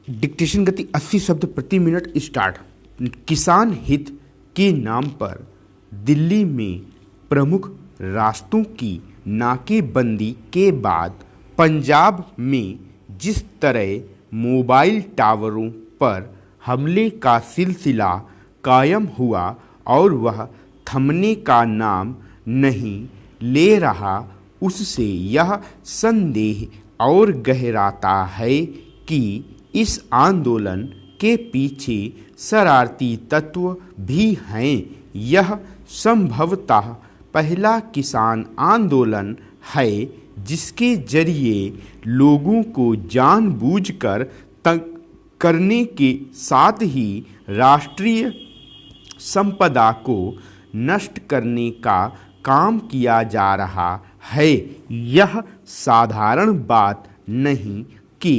Dictation गति 80 शब्द प्रति मिनट स्टार्ट। किसान हित के नाम पर दिल्ली में प्रमुख रास्तों की नाकेबंदी के बाद पंजाब में जिस तरह मोबाइल टावरों पर हमले का सिलसिला कायम हुआ और वह थमने का नाम नहीं ले रहा, उससे यह संदेह और गहराता है कि इस आंदोलन के पीछे शरारती तत्व भी हैं। यह संभवतः पहला किसान आंदोलन है जिसके जरिए लोगों को जानबूझकर तंग करने के साथ ही राष्ट्रीय संपदा को नष्ट करने का काम किया जा रहा है। यह साधारण बात नहीं कि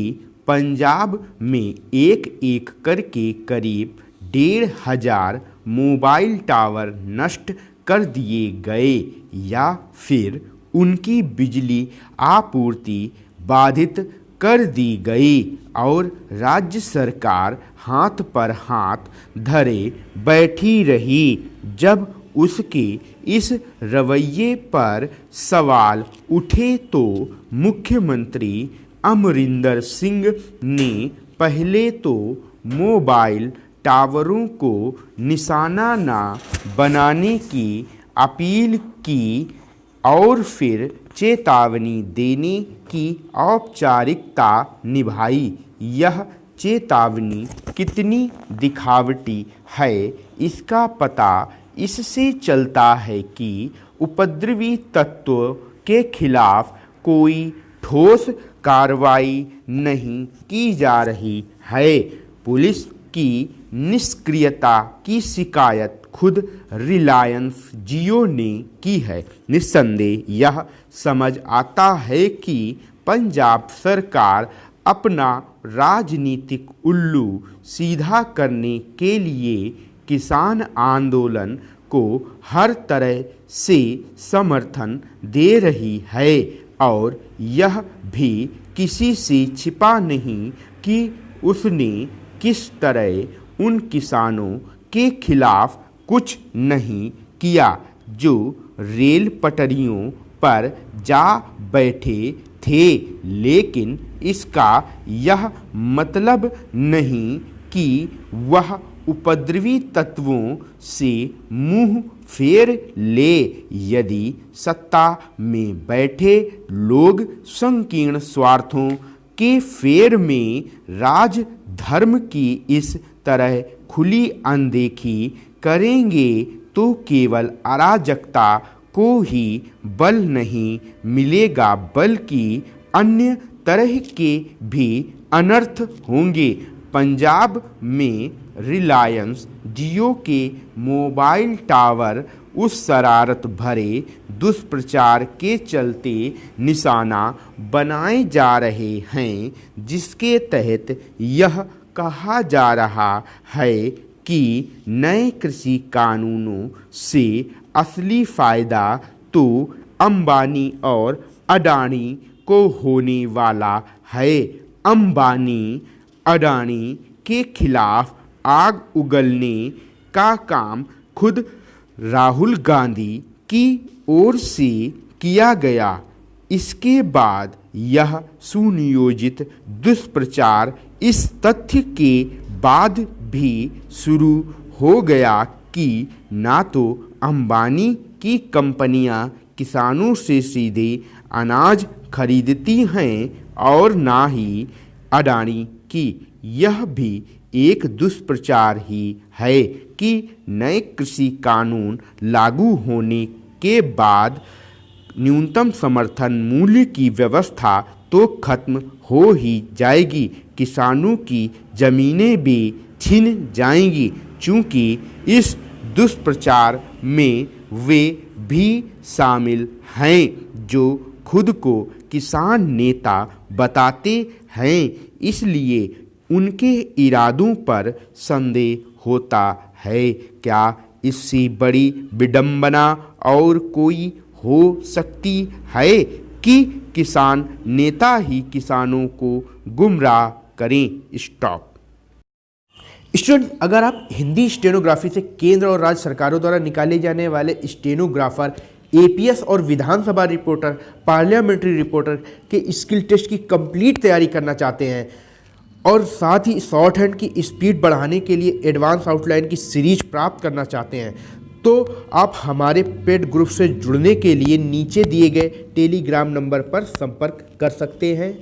पंजाब में एक एक करके करीब 1,500 मोबाइल टावर नष्ट कर दिए गए या फिर उनकी बिजली आपूर्ति बाधित कर दी गई और राज्य सरकार हाथ पर हाथ धरे बैठी रही। जब उसके इस रवैये पर सवाल उठे तो मुख्यमंत्री अमरिंदर सिंह ने पहले तो मोबाइल टावरों को निशाना न बनाने की अपील की और फिर चेतावनी देने की औपचारिकता निभाई। यह चेतावनी कितनी दिखावटी है इसका पता इससे चलता है कि उपद्रवी तत्व के खिलाफ कोई ठोस कार्रवाई नहीं की जा रही है। पुलिस की निष्क्रियता की शिकायत खुद रिलायंस जियो ने की है। निस्संदेह यह समझ आता है कि पंजाब सरकार अपना राजनीतिक उल्लू सीधा करने के लिए किसान आंदोलन को हर तरह से समर्थन दे रही है और यह भी किसी से छिपा नहीं कि उसने किस तरह उन किसानों के खिलाफ कुछ नहीं किया जो रेल पटरियों पर जा बैठे थे। लेकिन इसका यह मतलब नहीं कि वह उपद्रवी तत्वों से मुंह फेर ले। यदि सत्ता में बैठे लोग संकीर्ण स्वार्थों के फेर में राजधर्म की इस तरह खुली अनदेखी करेंगे तो केवल अराजकता को ही बल नहीं मिलेगा बल्कि अन्य तरह के भी अनर्थ होंगे। पंजाब में रिलायंस जियो के मोबाइल टावर उस शरारत भरे दुष्प्रचार के चलते निशाना बनाए जा रहे हैं जिसके तहत यह कहा जा रहा है कि नए कृषि कानूनों से असली फ़ायदा तो अंबानी और अडानी को होने वाला है। अंबानी अडानी के खिलाफ आग उगलने का काम खुद राहुल गांधी की ओर से किया गया। इसके बाद यह सुनियोजित दुष्प्रचार इस तथ्य के बाद भी शुरू हो गया कि ना तो अंबानी की कंपनियां किसानों से सीधे अनाज खरीदती हैं और ना ही अडानी की। यह भी एक दुष्प्रचार ही है कि नए कृषि कानून लागू होने के बाद न्यूनतम समर्थन मूल्य की व्यवस्था तो खत्म हो ही जाएगी, किसानों की ज़मीनें भी छिन जाएंगी। चूँकि इस दुष्प्रचार में वे भी शामिल हैं जो खुद को किसान नेता बताते हैं, इसलिए उनके इरादों पर संदेह होता है। क्या इससे बड़ी विडंबना और कोई हो सकती है कि किसान नेता ही किसानों को गुमराह करें स्टॉप। स्टूडेंट, अगर आप हिंदी स्टेनोग्राफी से केंद्र और राज्य सरकारों द्वारा निकाले जाने वाले स्टेनोग्राफर, एपीएस और विधानसभा रिपोर्टर, पार्लियामेंट्री रिपोर्टर के स्किल टेस्ट की कंप्लीट तैयारी करना चाहते हैं और साथ ही शॉर्ट हैंड की स्पीड बढ़ाने के लिए एडवांस आउटलाइन की सीरीज प्राप्त करना चाहते हैं, तो आप हमारे पेड ग्रुप से जुड़ने के लिए नीचे दिए गए टेलीग्राम नंबर पर संपर्क कर सकते हैं।